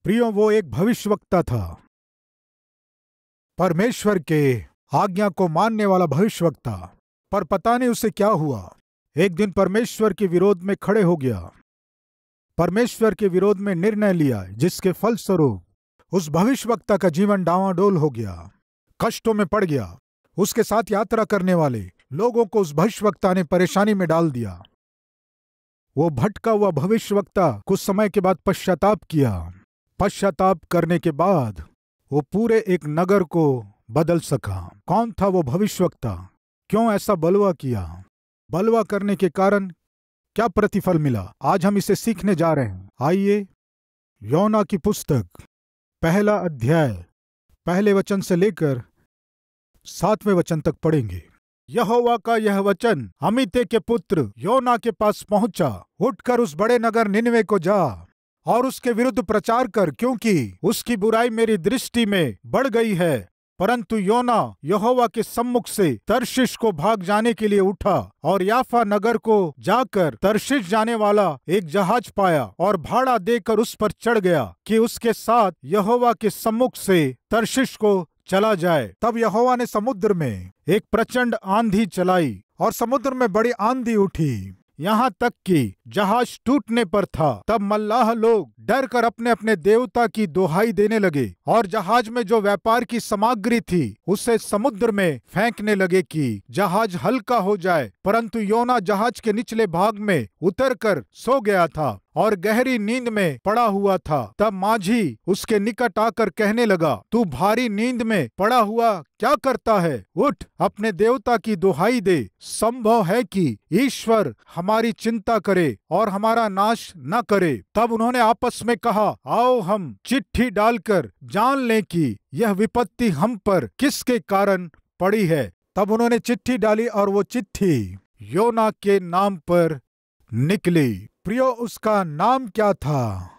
प्रियो, वो एक भविष्यवक्ता था, परमेश्वर के आज्ञा को मानने वाला भविष्यवक्ता। पर पता नहीं उसे क्या हुआ। एक दिन परमेश्वर के विरोध में खड़े हो गया, परमेश्वर के विरोध में निर्णय लिया, जिसके फलस्वरूप उस भविष्यवक्ता का जीवन डावाडोल हो गया, कष्टों में पड़ गया। उसके साथ यात्रा करने वाले लोगों को उस भविष्यवक्ता ने परेशानी में डाल दिया। वो भटका हुआ भविष्यवक्ता कुछ समय के बाद पश्चाताप किया। पश्चाताप करने के बाद वो पूरे एक नगर को बदल सका। कौन था वो भविष्यवक्ता? क्यों ऐसा बलवा किया? बलवा करने के कारण क्या प्रतिफल मिला? आज हम इसे सीखने जा रहे हैं। आइए योना की पुस्तक पहला अध्याय पहले वचन से लेकर 7वें वचन तक पढ़ेंगे। यहोवा का यह वचन अमित्ते के पुत्र योना के पास पहुंचा। उठकर उस बड़े नगर निनवे को जा और उसके विरुद्ध प्रचार कर, क्योंकि उसकी बुराई मेरी दृष्टि में बढ़ गई है। परंतु योना यहोवा के सम्मुख से तर्शीश को भाग जाने के लिए उठा और याफा नगर को जाकर तर्शीश जाने वाला एक जहाज पाया और भाड़ा देकर उस पर चढ़ गया कि उसके साथ यहोवा के सम्मुख से तर्शीश को चला जाए। तब यहोवा ने समुद्र में एक प्रचंड आंधी चलाई और समुद्र में बड़ी आंधी उठी, यहाँ तक कि जहाज टूटने पर था। तब मल्लाह लोग डर कर अपने अपने देवता की दोहाई देने लगे और जहाज में जो व्यापार की सामग्री थी उसे समुद्र में फेंकने लगे कि जहाज हल्का हो जाए। परंतु योना जहाज के निचले भाग में उतरकर सो गया था और गहरी नींद में पड़ा हुआ था। तब माझी उसके निकट आकर कहने लगा, तू भारी नींद में पड़ा हुआ क्या करता है? उठ, अपने देवता की दुहाई दे। संभव है कि ईश्वर हमारी चिंता करे और हमारा नाश न करे। तब उन्होंने आपस में कहा, आओ हम चिट्ठी डालकर जान लें कि यह विपत्ति हम पर किसके कारण पड़ी है। तब उन्होंने चिट्ठी डाली और वो चिट्ठी योना के नाम पर निकली। प्रियो, उसका नाम क्या था?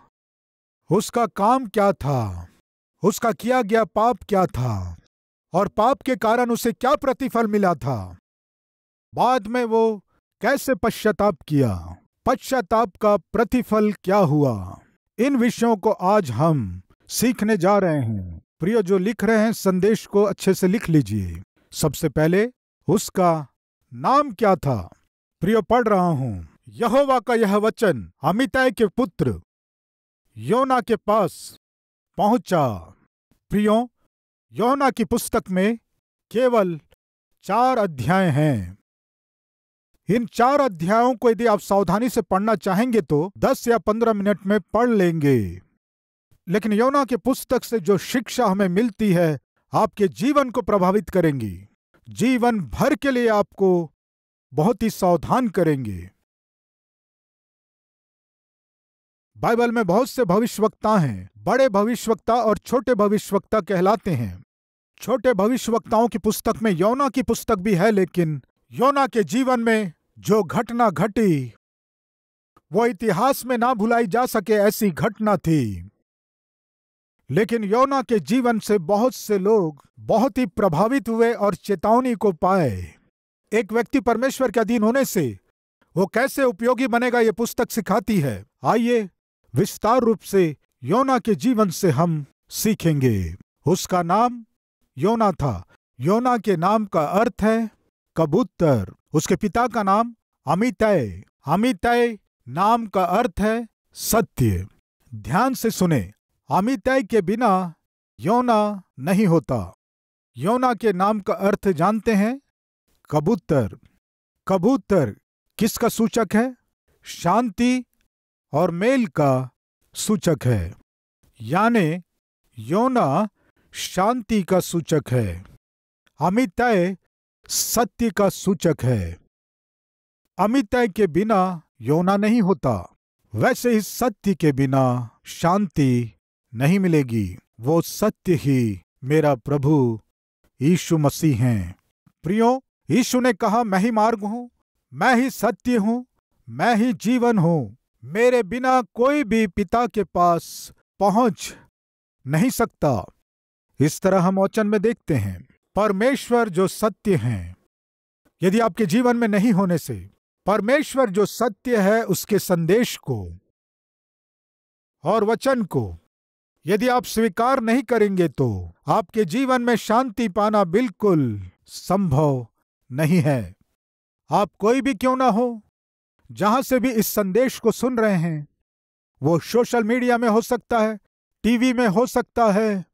उसका काम क्या था? उसका किया गया पाप क्या था? और पाप के कारण उसे क्या प्रतिफल मिला था? बाद में वो कैसे पश्चाताप किया? पश्चाताप का प्रतिफल क्या हुआ? इन विषयों को आज हम सीखने जा रहे हैं। प्रियो, जो लिख रहे हैं संदेश को अच्छे से लिख लीजिए। सबसे पहले उसका नाम क्या था? प्रियो, पढ़ रहा हूं। यहोवा का यह वचन अमित्ते के पुत्र योना के पास पहुंचा। प्रियो, योना की पुस्तक में केवल 4 अध्याय हैं। इन 4 अध्यायों को यदि आप सावधानी से पढ़ना चाहेंगे तो 10 या 15 मिनट में पढ़ लेंगे। लेकिन योना की पुस्तक से जो शिक्षा हमें मिलती है आपके जीवन को प्रभावित करेंगी, जीवन भर के लिए आपको बहुत ही सावधान करेंगे। बाइबल में बहुत से भविष्यवक्ता हैं। बड़े भविष्यवक्ता और छोटे भविष्यवक्ता कहलाते हैं। छोटे भविष्यवक्ताओं की पुस्तक में योना की पुस्तक भी है, लेकिन योना के जीवन में जो घटना घटी वो इतिहास में ना भुलाई जा सके ऐसी घटना थी। लेकिन योना के जीवन से बहुत से लोग बहुत ही प्रभावित हुए और चेतावनी को पाए। एक व्यक्ति परमेश्वर के अधीन होने से वो कैसे उपयोगी बनेगा, ये पुस्तक सिखाती है। आइए विस्तार रूप से योना के जीवन से हम सीखेंगे। उसका नाम योना था। योना के नाम का अर्थ है कबूतर। उसके पिता का नाम अमित्ते। अमित्ते नाम का अर्थ है सत्य। ध्यान से सुने, अमित्ते के बिना योना नहीं होता। योना के नाम का अर्थ जानते हैं? कबूतर। कबूतर किसका सूचक है? शांति और मेल का सूचक है। यानी योना शांति का सूचक है, अमित्ते सत्य का सूचक है। अमित्ते के बिना योना नहीं होता, वैसे ही सत्य के बिना शांति नहीं मिलेगी। वो सत्य ही मेरा प्रभु यीशु मसीह हैं। प्रियो, यीशु ने कहा, मैं ही मार्ग हूं, मैं ही सत्य हूं, मैं ही जीवन हूं। मेरे बिना कोई भी पिता के पास पहुंच नहीं सकता। इस तरह हम वचन में देखते हैं परमेश्वर जो सत्य हैं, यदि आपके जीवन में नहीं होने से परमेश्वर जो सत्य है उसके संदेश को और वचन को यदि आप स्वीकार नहीं करेंगे तो आपके जीवन में शांति पाना बिल्कुल संभव नहीं है। आप कोई भी क्यों ना हो, जहां से भी इस संदेश को सुन रहे हैं, वो सोशल मीडिया में हो सकता है, टीवी में हो सकता है,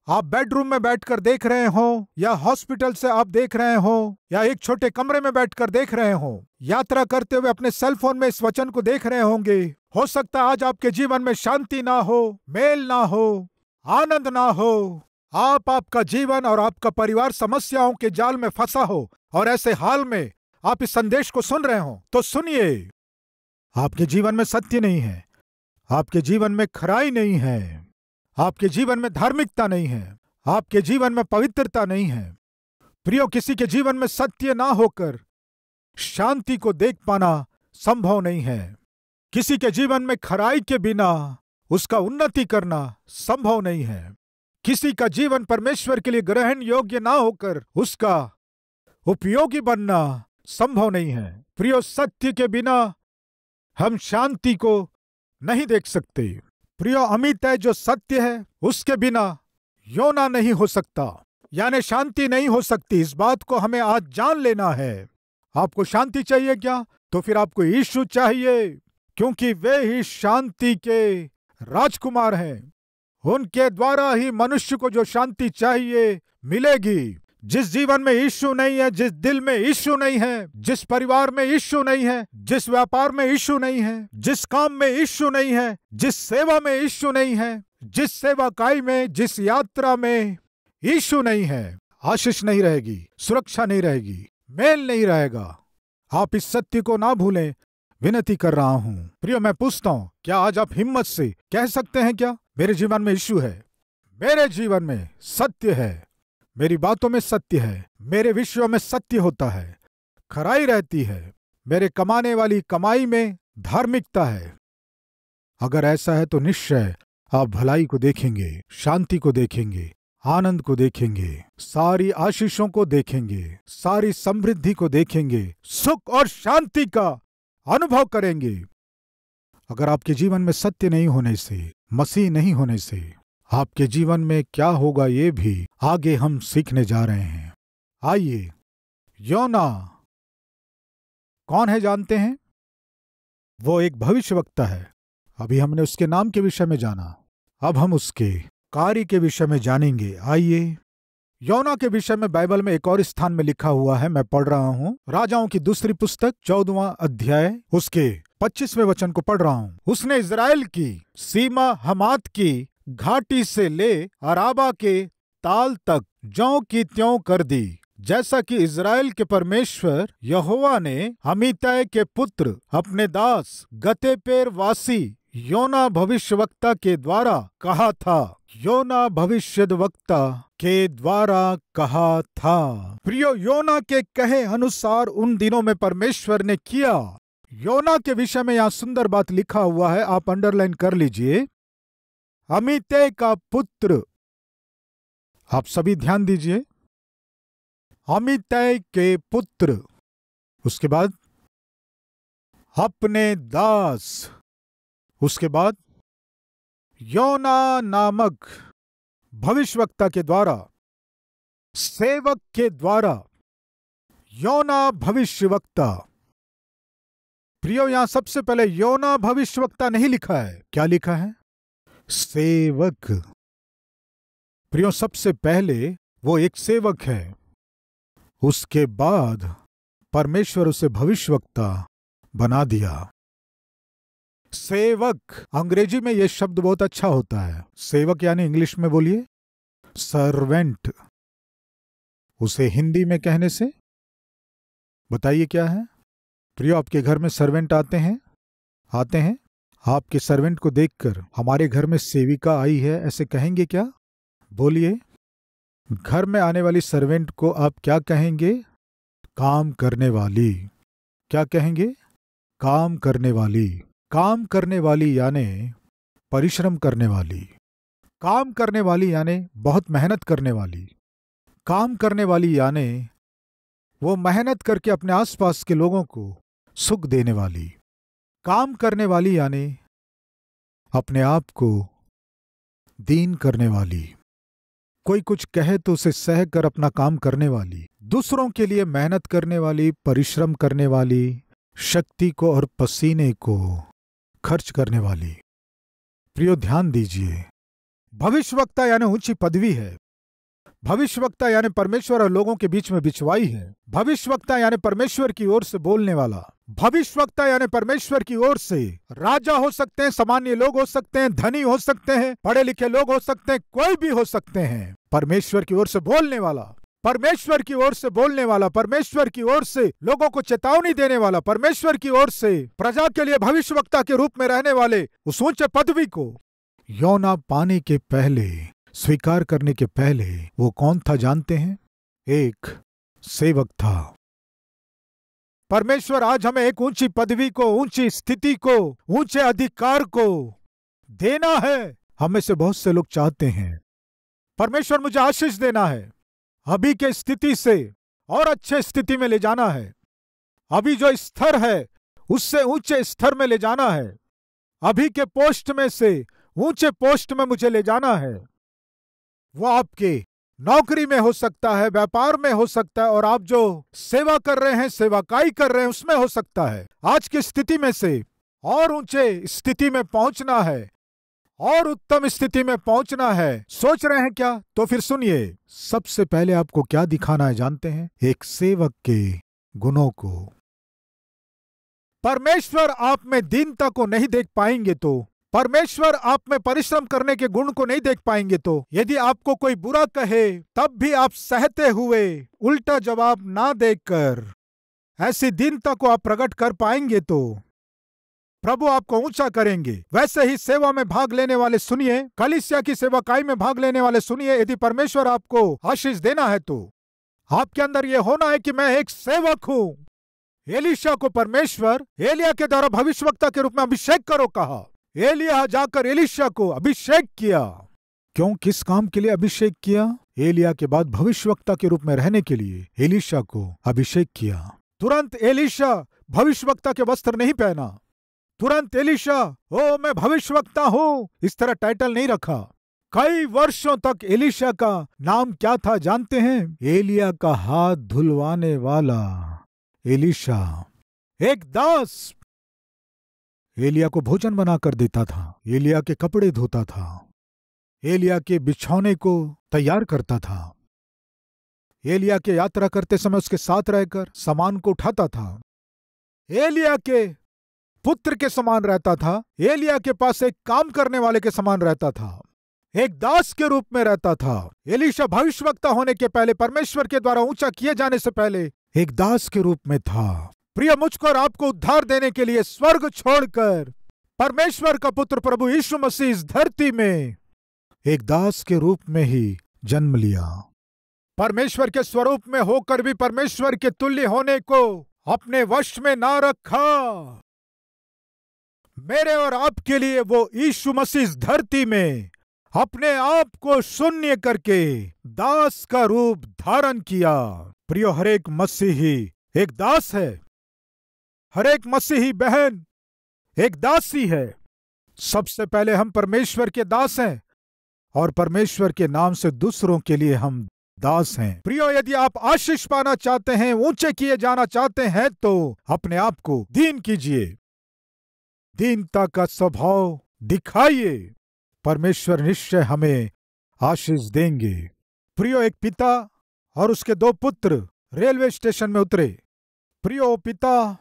आप बेडरूम में बैठकर देख रहे हो, या हॉस्पिटल से आप देख रहे हो, या एक छोटे कमरे में बैठकर देख रहे हो, यात्रा करते हुए अपने सेल फोन में इस वचन को देख रहे होंगे। हो सकता है आज आपके जीवन में शांति ना हो, मेल ना हो, आनंद ना हो, आपका जीवन और आपका परिवार समस्याओं के जाल में फंसा हो, और ऐसे हाल में आप इस संदेश को सुन रहे हो। तो सुनिए, आपके जीवन में सत्य नहीं है, आपके जीवन में खराई नहीं है, आपके जीवन में धार्मिकता नहीं है, आपके जीवन में पवित्रता नहीं है। प्रियो, किसी के जीवन में सत्य ना होकर शांति को देख पाना संभव नहीं है। किसी के जीवन में खराई के बिना उसका उन्नति करना संभव नहीं है। किसी का जीवन परमेश्वर के लिए ग्रहण योग्य ना होकर उसका उपयोगी बनना संभव नहीं है। प्रियो, सत्य के बिना हम शांति को नहीं देख सकते। प्रियो, अमित है जो सत्य है, उसके बिना योना नहीं हो सकता, यानी शांति नहीं हो सकती। इस बात को हमें आज जान लेना है। आपको शांति चाहिए क्या? तो फिर आपको यीशु चाहिए, क्योंकि वे ही शांति के राजकुमार हैं। उनके द्वारा ही मनुष्य को जो शांति चाहिए मिलेगी। जिस जीवन में यीशु नहीं है, जिस दिल में यीशु नहीं है, जिस परिवार में यीशु नहीं है, जिस व्यापार में यीशु नहीं है, जिस काम में यीशु नहीं है, जिस सेवा में यीशु नहीं है, जिस सेवाकाई में, जिस यात्रा में यीशु नहीं है, आशीष नहीं रहेगी, सुरक्षा नहीं रहेगी, मेल नहीं रहेगा। आप इस सत्य को ना भूलें, विनती कर रहा हूं। प्रियो, मैं पूछता हूं, क्या आज आप हिम्मत से कह सकते हैं क्या, मेरे जीवन में यीशु है, मेरे जीवन में सत्य है, मेरी बातों में सत्य है, मेरे विषयों में सत्य होता है, खराई रहती है, मेरे कमाने वाली कमाई में धार्मिकता है। अगर ऐसा है तो निश्चय आप भलाई को देखेंगे, शांति को देखेंगे, आनंद को देखेंगे, सारी आशीषों को देखेंगे, सारी समृद्धि को देखेंगे, सुख और शांति का अनुभव करेंगे। अगर आपके जीवन में सत्य नहीं होने से, मसीह नहीं होने से, आपके जीवन में क्या होगा ये भी आगे हम सीखने जा रहे हैं। आइए, योना कौन है जानते हैं? वो एक भविष्यवक्ता है। अभी हमने उसके नाम के विषय में जाना, अब हम उसके कार्य के विषय में जानेंगे। आइए, योना के विषय में बाइबल में एक और स्थान में लिखा हुआ है, मैं पढ़ रहा हूं। राजाओं की दूसरी पुस्तक 14वां अध्याय उसके 25वें वचन को पढ़ रहा हूं। उसने इजराइल की सीमा हमात की घाटी से ले अराबा के ताल तक ज्यों की त्यों कर दी, जैसा कि इजराइल के परमेश्वर यहोवा ने अमित्तै के पुत्र अपने दास गतेपेर वासी योना भविष्यवक्ता के द्वारा कहा था। योना भविष्यद्वक्ता के द्वारा कहा था। प्रियो, योना के कहे अनुसार उन दिनों में परमेश्वर ने किया। योना के विषय में यहाँ सुंदर बात लिखा हुआ है, आप अंडरलाइन कर लीजिए। अमित्तै का पुत्र, आप सभी ध्यान दीजिए, अमित्तै के पुत्र, उसके बाद अपने दास, उसके बाद योना नामक भविष्यवक्ता के द्वारा, सेवक के द्वारा, योना भविष्यवक्ता। प्रियो, यहां सबसे पहले योना भविष्यवक्ता नहीं लिखा है, क्या लिखा है? सेवक। प्रियो, सबसे पहले वो एक सेवक है, उसके बाद परमेश्वर उसे भविष्यवक्ता बना दिया। सेवक, अंग्रेजी में यह शब्द बहुत अच्छा होता है। सेवक यानी इंग्लिश में बोलिए सर्वेंट। उसे हिंदी में कहने से बताइए क्या है? प्रियो, आपके घर में सर्वेंट आते हैं? आपके सर्वेंट को देखकर हमारे घर में सेविका आई है ऐसे कहेंगे क्या? बोलिए। घर में आने वाली सर्वेंट को आप क्या कहेंगे? काम करने वाली। क्या कहेंगे? काम करने वाली। काम करने वाली यानी परिश्रम करने वाली। काम करने वाली यानी बहुत मेहनत करने वाली। काम करने वाली यानी वो मेहनत करके अपने आसपास के लोगों को सुख देने वाली। काम करने वाली यानी अपने आप को दीन करने वाली, कोई कुछ कहे तो उसे सह कर अपना काम करने वाली, दूसरों के लिए मेहनत करने वाली, परिश्रम करने वाली, शक्ति को और पसीने को खर्च करने वाली। प्रियो ध्यान दीजिए, भविष्यवक्ता यानी ऊंची पदवी है। भविष्यवक्ता यानी परमेश्वर और लोगों के बीच में बिछवाई है। भविष्यवक्ता यानी परमेश्वर की ओर से बोलने वाला। भविष्यवक्ता यानी परमेश्वर की ओर से राजा हो सकते हैं, सामान्य लोग हो सकते हैं, धनी हो सकते हैं, पढ़े लिखे लोग हो सकते हैं, कोई भी हो सकते हैं। परमेश्वर की ओर से बोलने वाला, परमेश्वर की ओर से बोलने वाला, परमेश्वर की ओर से लोगों को चेतावनी देने वाला, परमेश्वर की ओर से प्रजा के लिए भविष्यवक्ता के रूप में रहने वाले उस ऊंचे पदवी को योना पाने के पहले, स्वीकार करने के पहले वो कौन था जानते हैं? एक सेवक था। परमेश्वर आज हमें एक ऊंची पदवी को, ऊंची स्थिति को, ऊंचे अधिकार को देना है। हमें से बहुत से लोग चाहते हैं परमेश्वर मुझे आशीष देना है, अभी के स्थिति से और अच्छे स्थिति में ले जाना है, अभी जो स्तर है उससे ऊंचे स्तर में ले जाना है, अभी के पोस्ट में से ऊंचे पोस्ट में मुझे ले जाना है। वो आपके नौकरी में हो सकता है, व्यापार में हो सकता है, और आप जो सेवा कर रहे हैं, सेवाकाई कर रहे हैं, उसमें हो सकता है। आज की स्थिति में से और ऊंचे स्थिति में पहुंचना है और उत्तम स्थिति में पहुंचना है। सोच रहे हैं क्या? तो फिर सुनिए, सबसे पहले आपको क्या दिखाना है जानते हैं? एक सेवक के गुणों को। परमेश्वर आप में दीनता को नहीं देख पाएंगे तो, परमेश्वर आप में परिश्रम करने के गुण को नहीं देख पाएंगे तो, यदि आपको कोई बुरा कहे तब भी आप सहते हुए उल्टा जवाब ना देकर ऐसी दीनता को आप प्रकट कर पाएंगे तो प्रभु आपको ऊंचा करेंगे। वैसे ही सेवा में भाग लेने वाले सुनिए, कलीसिया की सेवाकाई में भाग लेने वाले सुनिए, यदि परमेश्वर आपको आशीष देना है तो आपके अंदर यह होना है कि मैं एक सेवक हूं। एलीशा को परमेश्वर एलिया के द्वारा भविष्यवक्ता के रूप में अभिषेक करो कहा। एलिया जाकर एलीशा को अभिषेक किया। क्यों? किस काम के लिए अभिषेक किया? एलिया के बाद भविष्यवक्ता के रूप में रहने के लिए एलीशा को अभिषेक किया। तुरंत एलीशा भविष्यवक्ता के वस्त्र नहीं पहना। तुरंत एलीशा ओ मैं भविष्यवक्ता हूं इस तरह टाइटल नहीं रखा। कई वर्षों तक एलीशा का नाम क्या था जानते हैं? एलिया का हाथ धुलवाने वाला एलीशा। एक दास एलिया को भोजन बनाकर देता था, एलिया के कपड़े धोता था, एलिया के बिछौने को तैयार करता था, एलिया के यात्रा करते समय उसके साथ रहकर सामान को उठाता था, एलिया के पुत्र के समान रहता था, एलिया के पास एक काम करने वाले के समान रहता था, एक दास के रूप में रहता था। एलीशा भविष्यवक्ता होने के पहले, परमेश्वर के द्वारा ऊंचा किए जाने से पहले एक दास के रूप में था। प्रिय, मुझको और आपको उद्धार देने के लिए स्वर्ग छोड़कर परमेश्वर का पुत्र प्रभु यीशु मसीह इस धरती में एक दास के रूप में ही जन्म लिया। परमेश्वर के स्वरूप में होकर भी परमेश्वर के तुल्य होने को अपने वश में ना रखा। मेरे और आपके लिए वो यीशु मसीह इस धरती में अपने आप को शून्य करके दास का रूप धारण किया। प्रियो, हर एक मसीही एक दास है, हर एक मसीही बहन एक दासी है। सबसे पहले हम परमेश्वर के दास हैं और परमेश्वर के नाम से दूसरों के लिए हम दास हैं। प्रियो, यदि आप आशीष पाना चाहते हैं, ऊंचे किए जाना चाहते हैं, तो अपने आप को दीन कीजिए, दीनता का स्वभाव दिखाइए। परमेश्वर निश्चय हमें आशीष देंगे। प्रियो, एक पिता और उसके दो पुत्र रेलवे स्टेशन में उतरे। प्रियो, पिता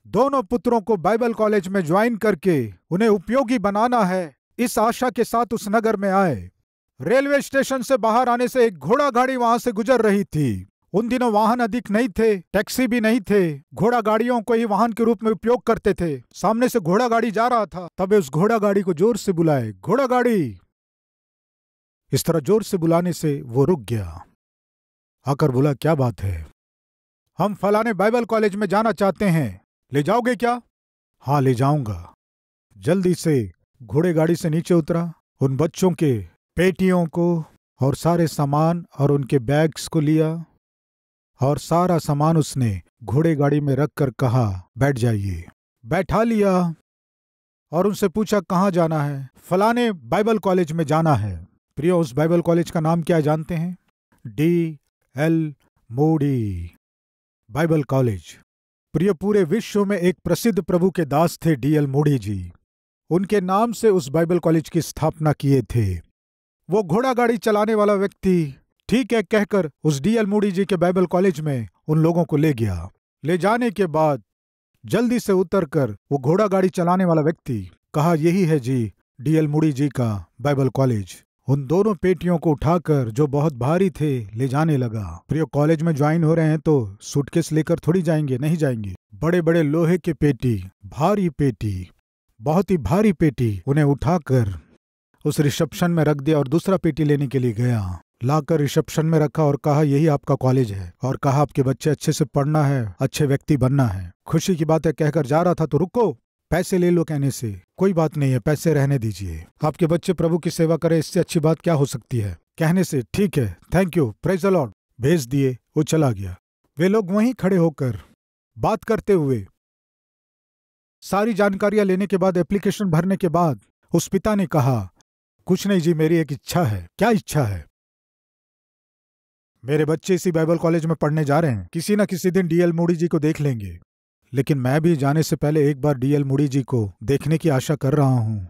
दोनों पुत्रों को बाइबल कॉलेज में ज्वाइन करके उन्हें उपयोगी बनाना है, इस आशा के साथ उस नगर में आए। रेलवे स्टेशन से बाहर आने से एक घोड़ा गाड़ी वहां से गुजर रही थी। उन दिनों वाहन अधिक नहीं थे, टैक्सी भी नहीं थे, घोड़ा गाड़ियों को ही वाहन के रूप में उपयोग करते थे। सामने से घोड़ा गाड़ी जा रहा था, तब उस घोड़ा गाड़ी को जोर से बुलाए, घोड़ा गाड़ी। इस तरह जोर से बुलाने से वो रुक गया, आकर बोला, क्या बात है? हम फलाने बाइबल कॉलेज में जाना चाहते हैं, ले जाओगे क्या? हाँ, ले जाऊंगा। जल्दी से घोड़े गाड़ी से नीचे उतरा, उन बच्चों के पेटियों को और सारे सामान और उनके बैग्स को लिया और सारा सामान उसने घोड़े गाड़ी में रखकर कहा, बैठ जाइए। बैठा लिया और उनसे पूछा कहाँ जाना है। फलाने बाइबल कॉलेज में जाना है। प्रियो, उस बाइबल कॉलेज का नाम क्या है जानते हैं? D.L. Moody Bible college. प्रिय, पूरे विश्व में एक प्रसिद्ध प्रभु के दास थे D.L. मूडी जी। उनके नाम से उस बाइबल कॉलेज की स्थापना किए थे। वो घोड़ा गाड़ी चलाने वाला व्यक्ति ठीक है कहकर उस D.L. मूडी जी के बाइबल कॉलेज में उन लोगों को ले गया। ले जाने के बाद जल्दी से उतरकर वो घोड़ा गाड़ी चलाने वाला व्यक्ति कहा, यही है जी D.L. मूडी जी का बाइबल कॉलेज। उन दोनों पेटियों को उठाकर, जो बहुत भारी थे, ले जाने लगा। प्रिय, कॉलेज में ज्वाइन हो रहे हैं तो सूटकेस लेकर थोड़ी जाएंगे, नहीं जाएंगे। बड़े बड़े लोहे के पेटी, भारी पेटी, बहुत ही भारी पेटी, उन्हें उठाकर उस रिसेप्शन में रख दिया और दूसरा पेटी लेने के लिए गया। लाकर रिसेप्शन में रखा और कहा, यही आपका कॉलेज है, और कहा आपके बच्चे अच्छे से पढ़ना है, अच्छे व्यक्ति बनना है। खुशी की बात है कहकर जा रहा था तो रुको, पैसे ले लो कहने से कोई बात नहीं है, पैसे रहने दीजिए, आपके बच्चे प्रभु की सेवा करें, इससे अच्छी बात क्या हो सकती है। कहने से ठीक है, thank you, praise the Lord, भेज दिए। वो चला गया। वे लोग वहीं खड़े होकर बात करते हुए सारी जानकारियां लेने के बाद, एप्लीकेशन भरने के बाद, उस पिता ने कहा, कुछ नहीं जी, मेरी एक इच्छा है। क्या इच्छा है? मेरे बच्चे इसी बाइबल कॉलेज में पढ़ने जा रहे हैं, किसी न किसी दिन D.L. मूडी जी को देख लेंगे, लेकिन मैं भी जाने से पहले एक बार D.L. मूडी जी को देखने की आशा कर रहा हूं।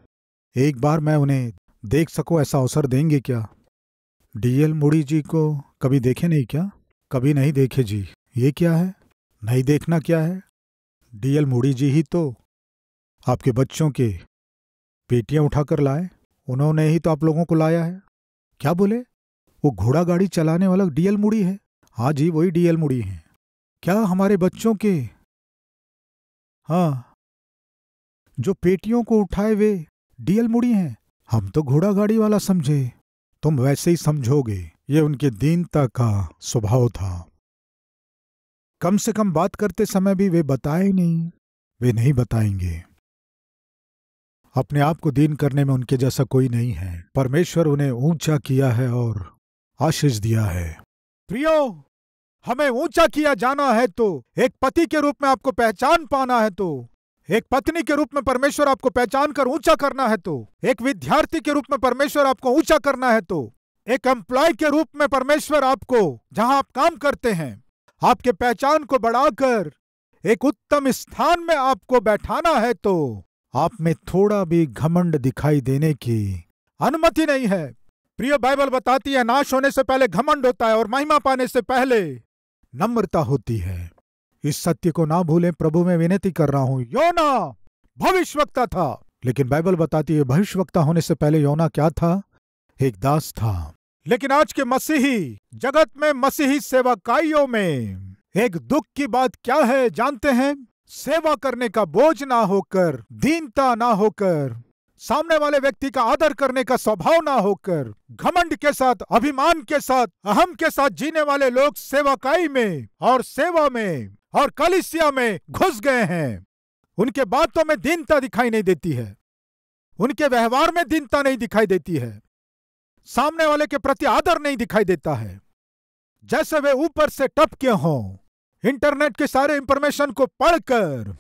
एक बार मैं उन्हें देख सकूं, ऐसा अवसर देंगे क्या? D.L. मूडी जी को कभी देखे नहीं क्या? कभी नहीं देखे जी। ये क्या है? नहीं देखना क्या है? D.L. मूडी जी ही तो आपके बच्चों के पेटियां उठाकर लाए, उन्होंने ही तो आप लोगों को लाया है। क्या बोले? वो घोड़ा गाड़ी चलाने वाला D.L. मूडी है? हाँ जी, वही D.L. मूडी है। क्या हमारे बच्चों के, हाँ, जो पेटियों को उठाए वे D.L. मूडी हैं? हम तो घोड़ा गाड़ी वाला समझे। तुम वैसे ही समझोगे, ये उनके दीनता का स्वभाव था। कम से कम बात करते समय भी वे बताए नहीं, वे नहीं बताएंगे। अपने आप को दीन करने में उनके जैसा कोई नहीं है। परमेश्वर उन्हें ऊंचा किया है और आशीष दिया है। प्रियो, हमें ऊंचा किया जाना है तो एक पति के रूप में आपको पहचान पाना है, तो एक पत्नी के रूप में परमेश्वर आपको पहचान कर ऊंचा करना है, तो एक विद्यार्थी के रूप में परमेश्वर आपको ऊंचा करना है, तो एक एम्प्लॉय के रूप में परमेश्वर आपको, जहां आप काम करते हैं, आपके पहचान को बढ़ाकर एक उत्तम स्थान में आपको बैठाना है, तो आप में थोड़ा भी घमंड दिखाई देने की अनुमति नहीं है। प्रिय, बाइबल बताती है नाश होने से पहले घमंड होता है और महिमा पाने से पहले नम्रता होती है। इस सत्य को ना भूलें, प्रभु में विनती कर रहा हूं। योना भविष्यवक्ता था, लेकिन बाइबल बताती है भविष्यवक्ता होने से पहले योना क्या था? एक दास था। लेकिन आज के मसीही जगत में, मसीही सेवकाइयों में एक दुख की बात क्या है जानते हैं? सेवा करने का बोझ ना होकर, दीनता ना होकर, सामने वाले व्यक्ति का आदर करने का स्वभाव ना होकर, घमंड के साथ, अभिमान के साथ, अहम के साथ जीने वाले लोग सेवकाई में और सेवा में और कलीसिया में घुस गए हैं। उनके बातों में दीनता दिखाई नहीं देती है, उनके व्यवहार में दीनता नहीं दिखाई देती है, सामने वाले के प्रति आदर नहीं दिखाई देता है। जैसे वे ऊपर से टपके हों, इंटरनेट के सारे इंफॉर्मेशन को पढ़कर,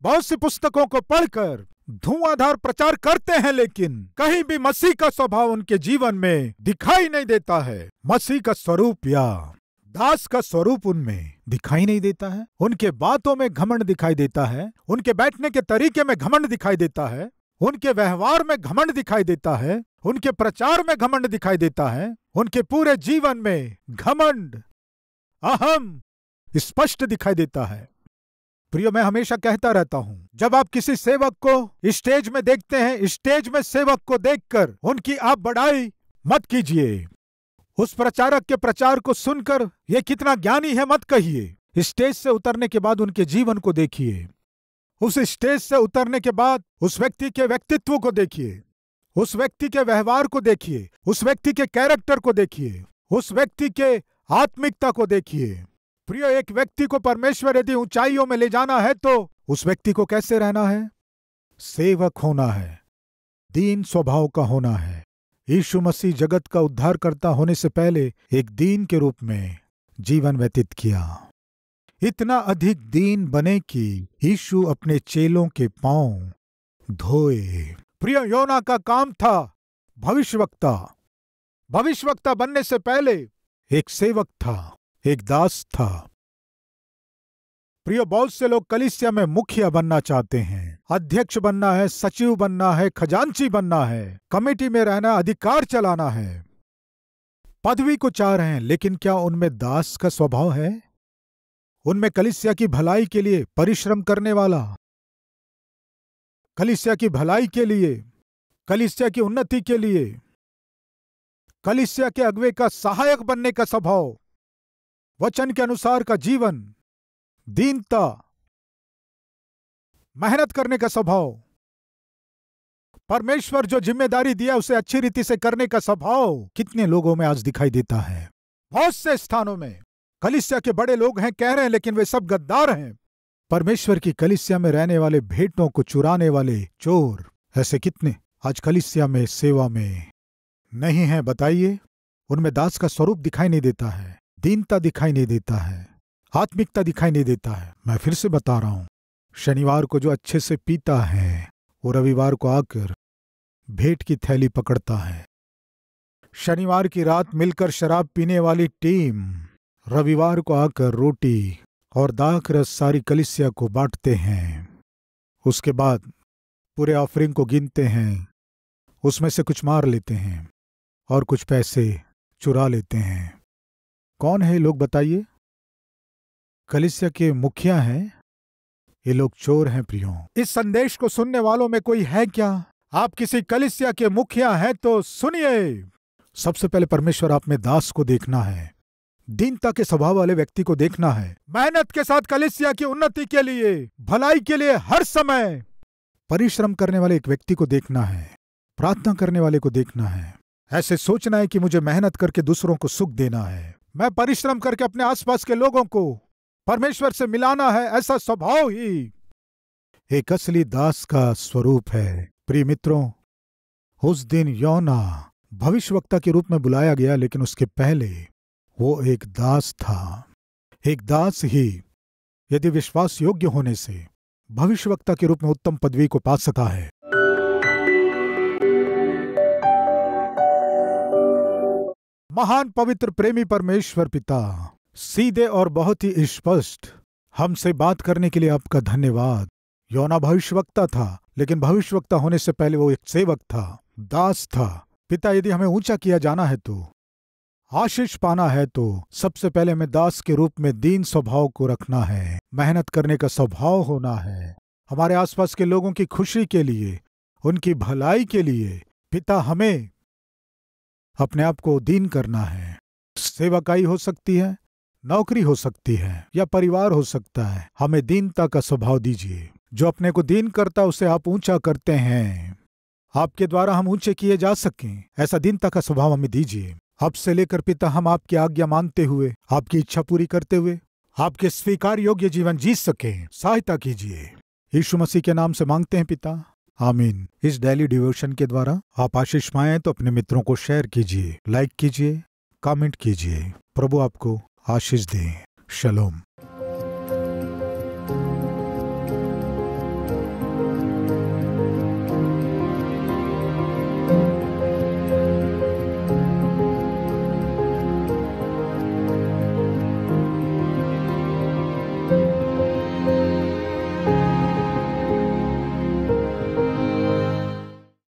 बहुत सी पुस्तकों को पढ़कर धुआंधार प्रचार करते हैं, लेकिन कहीं भी मसीह का स्वभाव उनके जीवन में दिखाई नहीं देता है। मसीह का स्वरूप या दास का स्वरूप उनमें दिखाई नहीं देता है। उनके बातों में घमंड दिखाई देता है, उनके बैठने के तरीके में घमंड दिखाई देता है, उनके व्यवहार में घमंड दिखाई देता है, उनके प्रचार में घमंड दिखाई देता है, उनके पूरे जीवन में घमंड, अहम स्पष्ट दिखाई देता है। प्रियो, मैं हमेशा कहता रहता हूं, जब आप किसी सेवक को स्टेज में देखते हैं, स्टेज में सेवक को देखकर उनकी आप बड़ाई मत कीजिए। उस प्रचारक के प्रचार को सुनकर ये कितना ज्ञानी है मत कहिए। स्टेज से उतरने के बाद उनके जीवन को देखिए। उस स्टेज से उतरने के बाद उस व्यक्ति के व्यक्तित्व को देखिए, उस व्यक्ति के व्यवहार को देखिए, उस व्यक्ति के कैरेक्टर को देखिए, उस व्यक्ति के आत्मिकता को देखिए। प्रिय, एक व्यक्ति को परमेश्वर यदि ऊंचाइयों में ले जाना है तो उस व्यक्ति को कैसे रहना है? सेवक होना है, दीन स्वभाव का होना है। यीशु मसीह जगत का उद्धारकर्ता होने से पहले एक दीन के रूप में जीवन व्यतीत किया। इतना अधिक दीन बने कि यीशु अपने चेलों के पांव धोए। प्रिय, योना का काम था भविष्यवक्ता। भविष्यवक्ता बनने से पहले एक सेवक था, एक दास था। प्रिय, बहुत से लोग कलीसिया में मुखिया बनना चाहते हैं, अध्यक्ष बनना है, सचिव बनना है, खजांची बनना है, कमेटी में रहना, अधिकार चलाना है, पदवी को चाह रहे हैं, लेकिन क्या उनमें दास का स्वभाव है? उनमें कलीसिया की भलाई के लिए परिश्रम करने वाला, कलीसिया की भलाई के लिए, कलीसिया की उन्नति के लिए, कलीसिया के अगुवे का सहायक बनने का स्वभाव, वचन के अनुसार का जीवन, दीनता, मेहनत करने का स्वभाव, परमेश्वर जो जिम्मेदारी दिया उसे अच्छी रीति से करने का स्वभाव कितने लोगों में आज दिखाई देता है? बहुत से स्थानों में कलीसिया के बड़े लोग हैं, कह रहे हैं, लेकिन वे सब गद्दार हैं। परमेश्वर की कलीसिया में रहने वाले भेंटों को चुराने वाले चोर, ऐसे कितने आज कलीसिया में सेवा में नहीं है? बताइए। उनमें दास का स्वरूप दिखाई नहीं देता है, दीनता दिखाई नहीं देता है, आत्मिकता दिखाई नहीं देता है। मैं फिर से बता रहा हूं, शनिवार को जो अच्छे से पीता है वो रविवार को आकर भेंट की थैली पकड़ता है। शनिवार की रात मिलकर शराब पीने वाली टीम रविवार को आकर रोटी और दाख रस सारी कलीसिया को बांटते हैं। उसके बाद पूरे ऑफरिंग को गिनते हैं, उसमें से कुछ मार लेते हैं और कुछ पैसे चुरा लेते हैं। कौन है ये लोग? बताइए। कलीसिया के मुखिया हैं? ये लोग चोर हैं। प्रियो, इस संदेश को सुनने वालों में कोई है क्या? आप किसी कलीसिया के मुखिया हैं तो सुनिए। सबसे पहले परमेश्वर आप में दास को देखना है, दीनता के स्वभाव वाले व्यक्ति को देखना है, मेहनत के साथ कलीसिया की उन्नति के लिए, भलाई के लिए हर समय परिश्रम करने वाले एक व्यक्ति को देखना है, प्रार्थना करने वाले को देखना है। ऐसे सोचना है कि मुझे मेहनत करके दूसरों को सुख देना है, मैं परिश्रम करके अपने आसपास के लोगों को परमेश्वर से मिलाना है। ऐसा स्वभाव ही एक असली दास का स्वरूप है। प्रिय मित्रों, उस दिन योना भविष्यवक्ता के रूप में बुलाया गया, लेकिन उसके पहले वो एक दास था। एक दास ही यदि विश्वास योग्य होने से भविष्यवक्ता के रूप में उत्तम पदवी को पा सका है। महान पवित्र प्रेमी परमेश्वर पिता, सीधे और बहुत ही स्पष्ट हमसे बात करने के लिए आपका धन्यवाद। योना भविष्यवक्ता था, लेकिन भविष्यवक्ता होने से पहले वो एक सेवक था, दास था। पिता, यदि हमें ऊंचा किया जाना है तो, आशीष पाना है तो, सबसे पहले हमें दास के रूप में दीन स्वभाव को रखना है, मेहनत करने का स्वभाव होना है, हमारे आसपास के लोगों की खुशी के लिए, उनकी भलाई के लिए। पिता, हमें अपने आप को दीन करना है। सेवकाई हो सकती है, नौकरी हो सकती है, या परिवार हो सकता है। हमें दीनता का स्वभाव दीजिए। जो अपने को दीन करता उसे आप ऊंचा करते हैं, आपके द्वारा हम ऊंचे किए जा सकें, ऐसा दीनता का स्वभाव हमें दीजिए। अब से लेकर पिता हम आपकी आज्ञा मानते हुए, आपकी इच्छा पूरी करते हुए, आपके स्वीकार योग्य जीवन जी सकें, सहायता कीजिए। यीशु मसीह के नाम से मांगते हैं पिता, आमीन। इस डेली डिवोशन के द्वारा आप आशीष पाएं तो अपने मित्रों को शेयर कीजिए, लाइक कीजिए, कमेंट कीजिए। प्रभु आपको आशीष दे। शलोम।